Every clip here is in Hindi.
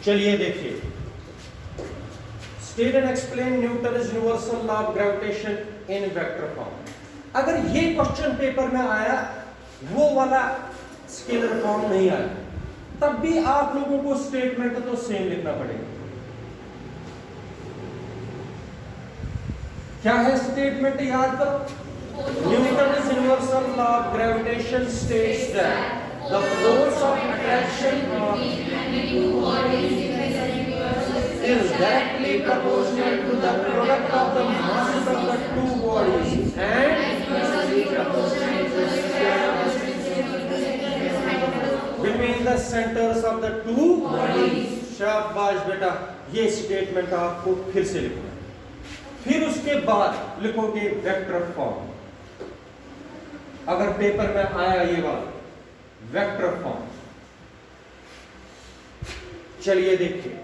चलिए देखिए, state and explain Newton is universal law of gravitation in vector form. अगर ये क्वेश्चन पेपर में आया, वो वाला स्केलर फॉर्म नहीं आया, तब भी आप लोगों को स्टेटमेंट तो सेम लिखना पड़ेगा। क्या है स्टेटमेंट, याद करो। Newton's universal law of gravitation states that the force of attraction is directly proportional to the product of the masses of the two bodies and between the centers of the two bodies। शाबाश बेटा, ये स्टेटमेंट आपको फिर से लिखना है। फिर उसके बाद लिखोगे वेक्टर फॉर्म। अगर पेपर में आया ये वाला वेक्टर फॉर्म, चलिए देखिए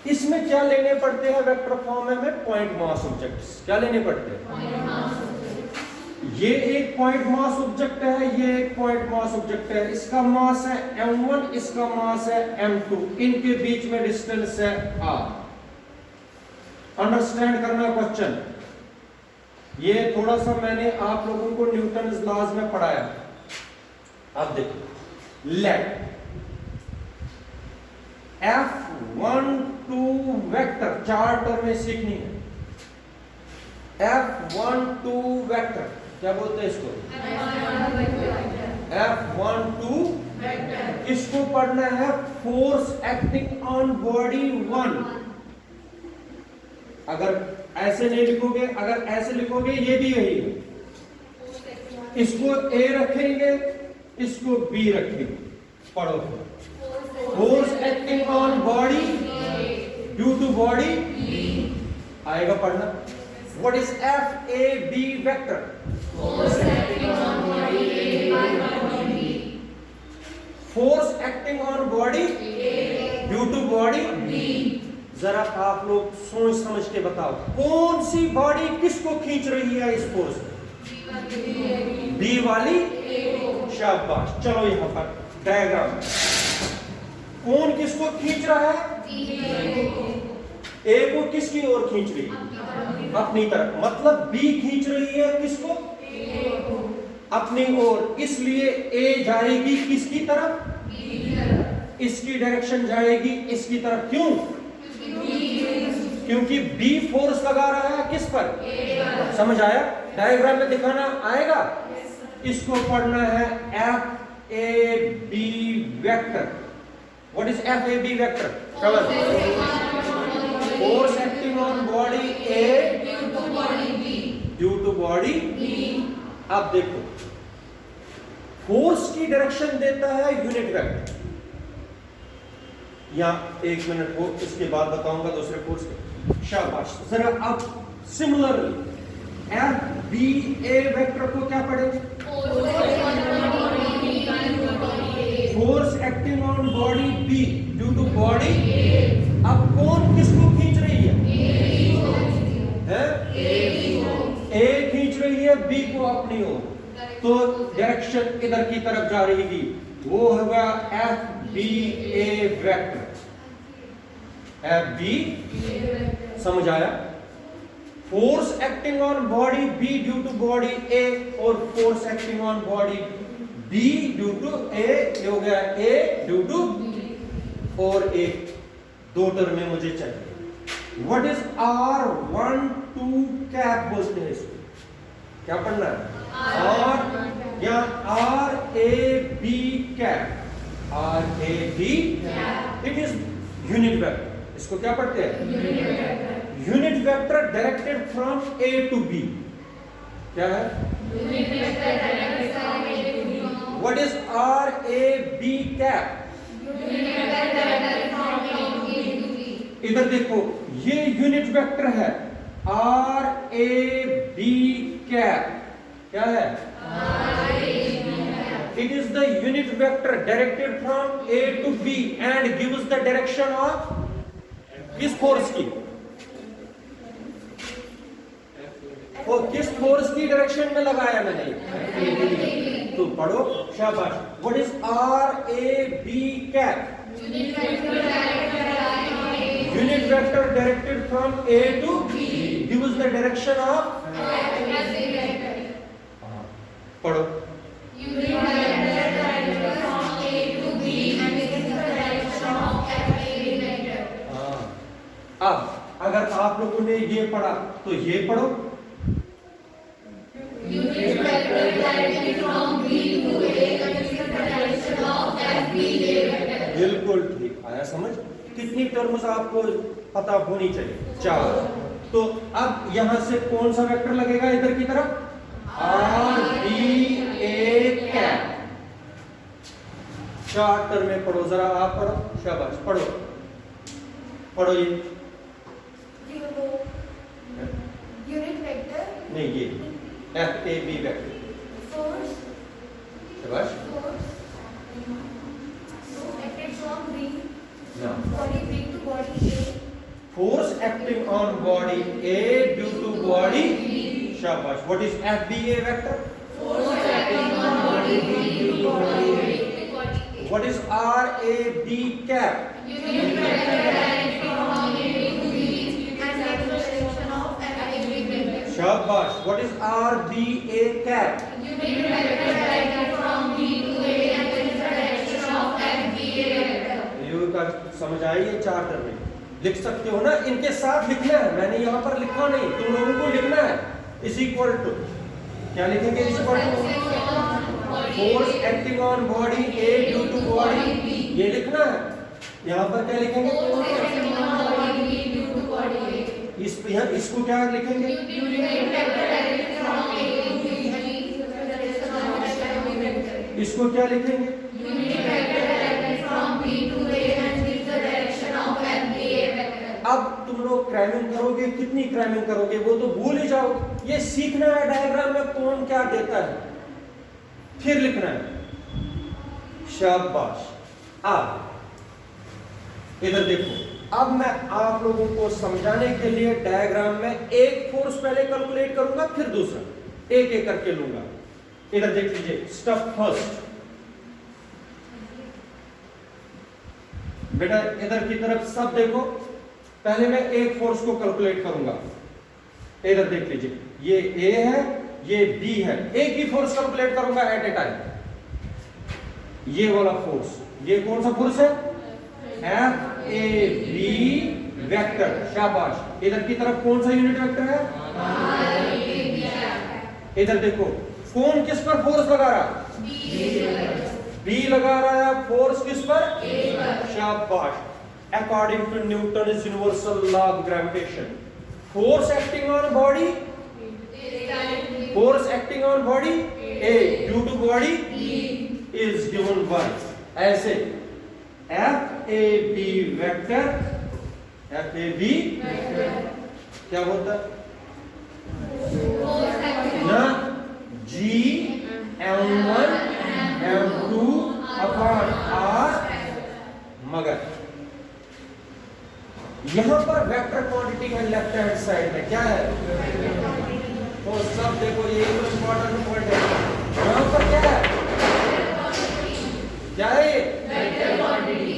इसमें क्या लेने पड़ते हैं। वेक्टर फॉर्म में हमें पॉइंट मास ऑब्जेक्ट्स क्या लेने पड़ते हैं। ये एक पॉइंट मास ऑब्जेक्ट है, ये एक पॉइंट मास ऑब्जेक्ट है। इसका मास है m1, इसका मास है m2, इनके बीच में डिस्टेंस है r। अंडरस्टैंड करना क्वेश्चन। ये थोड़ा सा मैंने आप लोगों को न्यूटन्स लॉज में पढ़ाया। अब देखो, लेट F12 वेक्टर, चार टर्में सीखनी है। F12 वेक्टर क्या बोलते हैं इसको, F12 वेक्टर। किसको पढ़ना है, फोर्स एक्टिंग ऑन बॉडी 1। अगर ऐसे नहीं लिखोगे, अगर ऐसे लिखोगे ये भी यही है। इसको A रखेंगे, इसको B रखेंगे। पढ़ो, force acting on body due to body आएगा पढ़ना। What is FAB vector, force acting on body, force acting on body due to body. जरा आप लोग सोच समझ के बताओ, कौन सी बॉडी किसको खींच रही है इस फोर्स में, बी वाली। शाबाश, चलो यहां पर डायग्राम, कौन किसको खींच रहा है, ए को किसकी ओर खींच रही है, अपनी तरफ। मतलब बी खींच रही है किसको, अपनी ओर। इसलिए ए जाएगी किसकी तरफ, इसकी डायरेक्शन जाएगी इसकी तरफ। क्यों, क्योंकि बी फोर्स लगा रहा है किस पर। समझ आया, डायग्राम में दिखाना आएगा। इसको पढ़ना है FAB vector. What is FAB vector, force acting on body A due to body B। अब देखो, फोर्स की डायरेक्शन देता है यूनिट वेक्टर। या 1 मिनट हो, इसके बाद बताऊंगा दूसरे फोर्स के। शाबाश, जरा अब सिमिलरली FBA वेक्टर को क्या पढ़ेंगे, force acting on body B due to body. अब कौन किसको खींच रही है, A खींच रही है B को अपनी ओर, तो डायरेक्शन इधर की तरफ जा रही थी, वो होगा FBA वेक्टर। FB, समझ आया। Force acting on body B due to body A और force acting on body B due to A, ये हो गया A ड्यू टू, और एक दो टर्म में मुझे चाहिए। व्हाट इज R12 कैप बोलते हैं इसको, क्या पढ़ना है, R या RAB cap, RAB। It is unit vector. इसको क्या पढ़ते हैं, unit vector directed from A to B। क्या है, व्हाट इज RAB कैप। इधर देखो, ये यूनिट वेक्टर है RAB कैप। क्या है, it is the unit vector directed from A to B and gives the direction of किस फोर्स की, और किस फोर्स की डायरेक्शन में लगाया मैंने, तो पढ़ो, शाबाश। What is RAB cap? Unit vector directed from A to B. Give us the direction of पढ़ो। अब अगर आप लोगों ने ये पढ़ा तो ये पढ़ो। बिल्कुल ठीक, आया समझ? कितनी टर्म्स आपको पता होनी चाहिए? 4। तो अब यहां से कौन सा वेक्टर लगेगा इधर की तरफ? RBA cap. 4 टर्म में पढ़ो, जरा आप पढ़ो, शाबाश पढ़ो, पढ़ो ये यूनिट वेक्टर नहीं, ये FAB वेक्टर, फोर्स शाबाश। एक्टेड फ्रॉम B ना, body B to body A. force acting on body A due to body B. शाबाश। What is FBA vector? Force acting on body B due to body A. What is RAB cap? Unit vector directed from A to B and the direction of FAB vector. शाबाश। What is RBA cap? Unit vector directed from B to A and the direction of FBA vector. ये का समझ आई? ये 4 टर्म में लिख सकते हो ना, इनके साथ लिखना है, मैंने यहाँ पर लिखा नहीं, तुम लोगों को लिखना है। इज इक्वल टू क्या लिखेंगे? Is equal to force acting on body A due to body B, ये लिखना है। यहाँ पर क्या लिखेंगे? इसको क्या लिखेंगे? इसको क्या लिखेंगे? अब तुम लोग क्रैमिंग करोगे, कितनी क्रैमिंग करोगे वो तो भूल ही जाओ। ये सीखना है डायग्राम में कौन क्या देता है, फिर लिखना है। शाबाश। अब इधर देखो, अब मैं आप लोगों को समझाने के लिए डायग्राम में एक फोर्स पहले कैलकुलेट करूंगा, फिर दूसरा एक एक करके लूंगा। इधर देख लीजिए, स्टेप फर्स्ट। बेटा इधर की तरफ सब देखो, पहले मैं एक फोर्स को कैलकुलेट करूंगा। इधर देख लीजिए, ये A है, ये B है, एक ही फोर्स कैलकुलेट करूंगा एट ए टाइम। ये वाला फोर्स, ये कौन सा फोर्स है? FAB vector. शाबाश। इधर की तरफ कौन सा यूनिट वेक्टर है? इधर देखो, कौन किस पर फोर्स लगा रहा है? B लगा रहा है फोर्स किस पर? शाबाश। According to Newton's universal law of gravitation, force acting on body A due to body is given by ऐसे FAB वेक्टर। FAB क्या होता है ना? G(M1 M2 upon R), मगर यहां पर वेक्टर क्वांटिटी है लेफ्ट हैंड साइड में, क्या है? तो सब देखो, ये इंपॉर्टेंट पॉइंट है। यहां पर क्या है? क्या है? Vector quantity.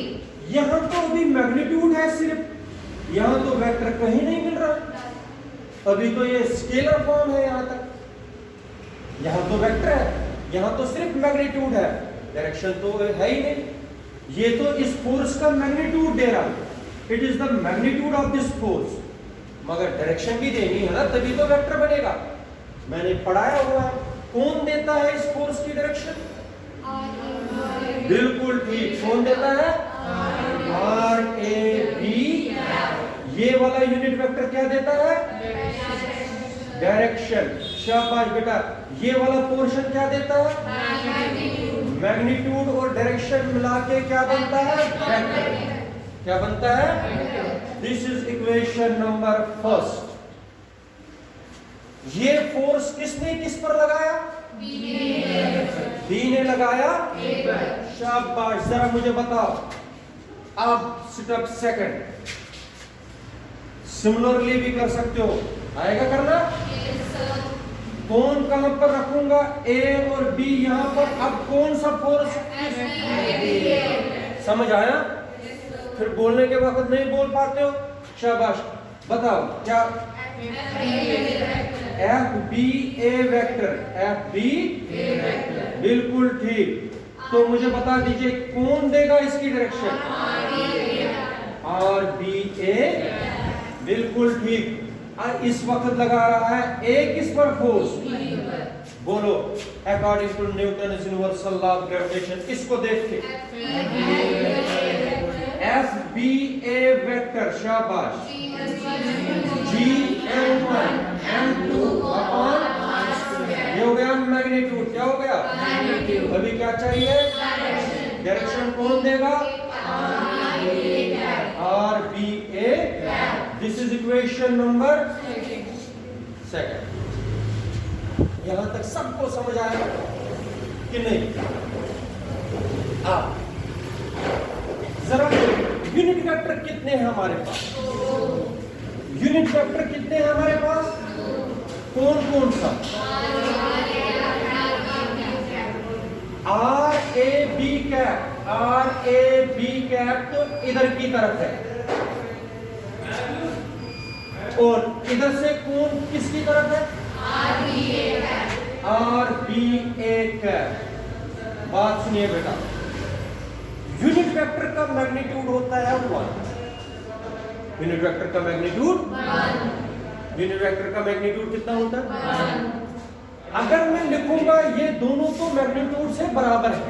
यहां तो अभी मैग्नीट्यूड है सिर्फ, यहां तो वेक्टर कहीं नहीं मिल रहा, अभी तो ये स्केलर फॉर्म है। यहां तक यहां तो वेक्टर है, यहां तो सिर्फ मैग्नीट्यूड है, डायरेक्शन तो है ही नहीं। ये तो इस फोर्स का मैग्नीट्यूड दे रहा है, it is the magnitude of this force, मगर डायरेक्शन भी देनी है ना, तभी तो वेक्टर बनेगा। मैंने पढ़ाया हुआ है, कौन देता है इस फोर्स की डायरेक्शन? बिल्कुल ठीक, कौन देता है? RAB। ये वाला यूनिट वेक्टर क्या देता है? डायरेक्शन। शाबाश बेटा। ये वाला पोर्शन क्या देता है? मैग्नीट्यूड और डायरेक्शन मिला के क्या बनता है? वेक्टर। क्या बनता है? This is equation number first. ये फोर्स किसने किस पर लगाया? B ने लगाया। शाबाश। जरा मुझे बताओ, अब स्टेप सेकंड सिमिलरली भी कर सकते हो, आएगा करना? कौन कहां पर रखूंगा? ए और बी यहां पर। अब कौन सा फोर्स? समझ आया? फिर बोलने के वक्त नहीं बोल पाते हो, शाबाश। बताओ क्या? F B A vector, F B बिल्कुल ठीक। तो मुझे बता दीजिए कौन देगा इसकी डायरेक्शन? आर बी ए, बिल्कुल ठीक। और इस वक्त लगा रहा है ए किस पर फोर्स? बोलो, according to Newton universal law of gravitation. इसको देख के एफ बी ए वेक्टर, शाबाश। जी m1 m2 अपॉन, ये हो गया मैग्नीट्यूड। क्या हो गया? अभी क्या चाहिए? डायरेक्शन कौन देगा? R B A. This is equation number second. यहां तक सबको समझ आया कि नहीं? आप जरा यूनिट वेक्टर कितने हैं हमारे पास? यूनिट वेक्टर कितने हैं हमारे पास? कौन कौन सा? R A B cap, R A B cap तो इधर की तरफ है, और इधर से कौन किसकी तरफ है? Are B A cap. बात सुनिए बेटा, यूनिट वेक्टर का मैग्नीट्यूड होता है 1। यूनिट वेक्टर का मैग्नीट्यूड 1। यूनिट वेक्टर का मैग्नीट्यूड कितना होता है? 1। अगर मैं लिखूंगा ये दोनों तो मैग्नीट्यूड से बराबर है,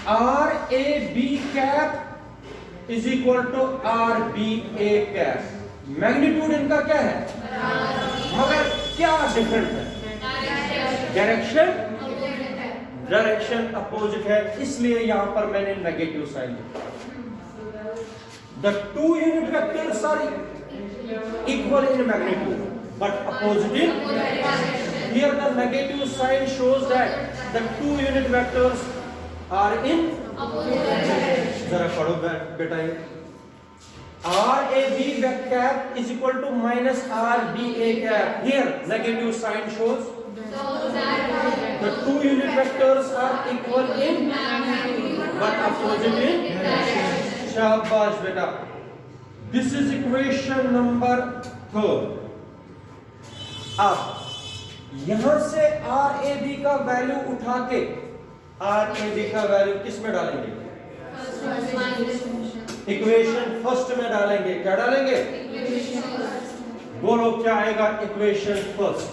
R A B cap is equal to R B A cap. Magnitude इनका क्या है? मगर क्या डिफरेंट है? डायरेक्शन, डायरेक्शन अपोजिट है, इसलिए यहां पर मैंने नेगेटिव साइन लिखा। The two unit vectors are equal in magnitude but opposite in. Here the negative sign shows that the two unit vectors are in. जरा पढ़ो बेटा, ये R A B cap is equal to minus R B A cap. Here negative sign shows the two unit vectors are equal in but opposite in। शाबाश बेटा, this is equation number 3। अब यहां से आर ए बी का वैल्यू उठा के आर ए बी का वैल्यू किस में डालेंगे? इक्वेशन फर्स्ट में डालेंगे। क्या डालेंगे? बोलो क्या आएगा इक्वेशन फर्स्ट?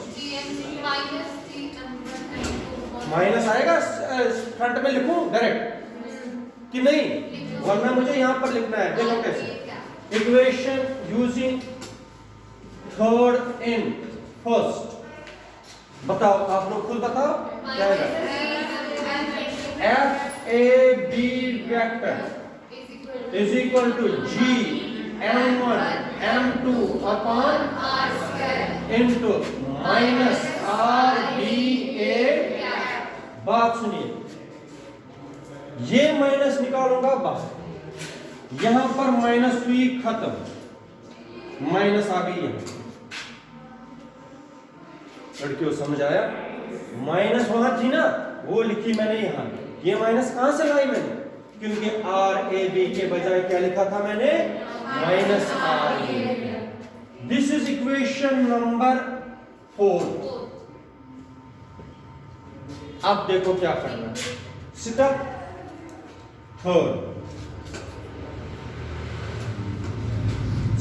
माइनस आएगा। फ्रंट में लिखूं डायरेक्ट कि नहीं? वरना मुझे यहां पर लिखना है। देखो कैसे, equation using third in first. बताओ, आप लोग खुद बताओ क्या आएगा? F A B vector is equal to G m1 m2 upon into minus R B A. बात सुनिए, ये माइनस निकालूंगा बाहर, यहां पर माइनस हुई खत्म, माइनस आ गई है। लड़कियों समझ आया? माइनस वहां थी ना, वो लिखी मैंने यहां। ये माइनस कहां से लाई मैंने? क्योंकि आर ए बी के बजाय क्या लिखा था मैंने? Minus R B. This is equation number 4। अब देखो क्या करना है। स्टेप थर्ड,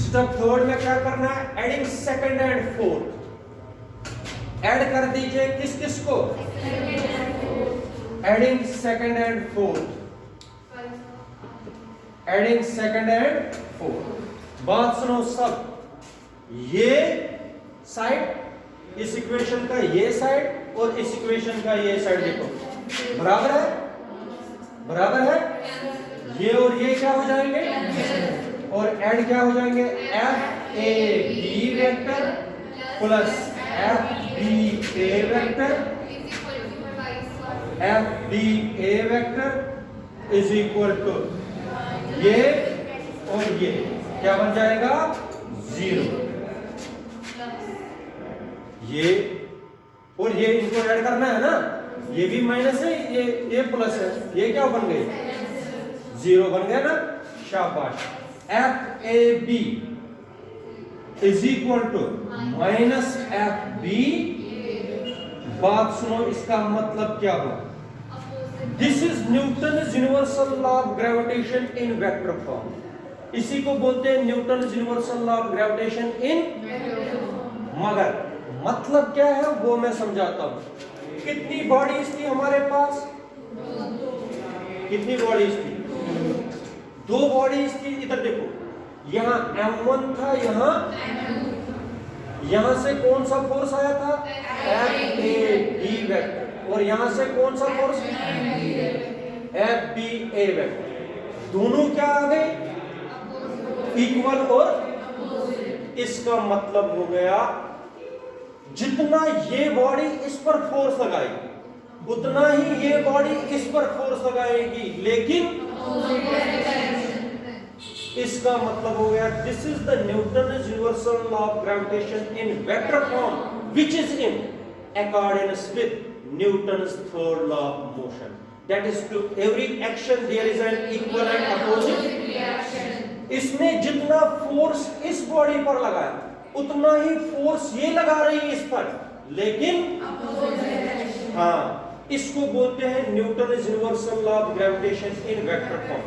स्टेप थर्ड में क्या करना है? Adding second and fourth. Add कर दीजिए किस किस को? Adding second and fourth, adding second and fourth. बात सुनो सब, ये साइड, इस इक्वेशन का ये साइड और इस इक्वेशन का ये साइड देखो बराबर है, बराबर है। ये और ये क्या हो जाएंगे? और ऐड क्या हो जाएंगे? F A B vector plus F B A vector, F B A vector is equal to ये और ये क्या बन जाएगा? 0। ये और ये इनको ऐड करना है ना, ये भी माइनस है, ये प्लस है, ये क्या बन गई, जीरो बन गया ना, शाबाश। F A B is equal to minus F B. बात सुनो, इसका मतलब क्या हुआ? This is Newton universal law of gravitation in vector form. इसी को बोलते हैं Newton universal law of gravitation in, मगर मतलब क्या है वो मैं समझाता हूं। कितनी बॉडीज थी हमारे पास? कितनी बॉडीज थी? दो बॉडीज थी। इधर देखो, यहां M1 था, यहां से कौन सा फोर्स आया था? F A B vector. और यहां से कौन सा force? F B A vector. दोनों क्या आ गए? इक्वल। और इसका मतलब हो गया जितना ये बॉडी इस पर फोर्स लगाएगी उतना ही ये बॉडी इस पर फोर्स लगाएगी, लेकिन इसका मतलब हो गया this is the Newton universal law of gravitation in vector form which is in accordance with Newton's third law of motion. That is to every action there is an equal and opposite reaction. इसने जितना फोर्स इस बॉडी पर लगाया उतना ही फोर्स ये लगा रही है इस पर, लेकिन हाँ, इसको बोलते हैं Newton universal law of gravitation in vector form.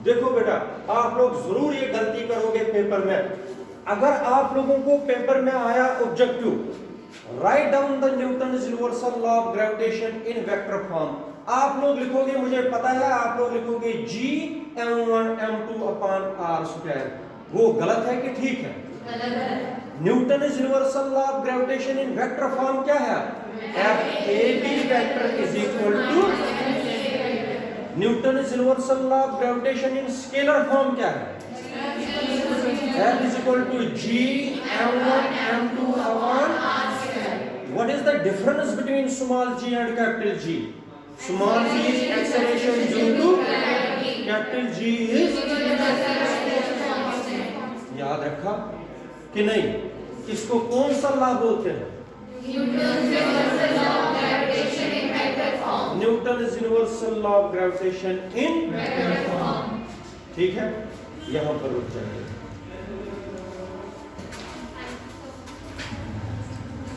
देखो बेटा, आप लोग जरूर ये गलती करोगे पेपर में। अगर आप लोगों को पेपर में आया objective, write down the Newton universal law of gravitation in vector form, आप लोग लिखोगे, मुझे पता है आप लोग लिखोगे G m1 m2 upon r square. वो गलत है कि ठीक है? Newton universal law of gravitation in vector form क्या है? F A B vector is equal to Newton universal law of gravitation in scalar form क्या है? F is equal to G m1 m2 upon what is the difference between small g and capital G? Small g is acceleration due to capital G is, याद रखा कि नहीं? इसको कौन सा लॉ बोलते हैं? Newton universal law of gravitation in, ठीक है? यहां पर रुक जाइए।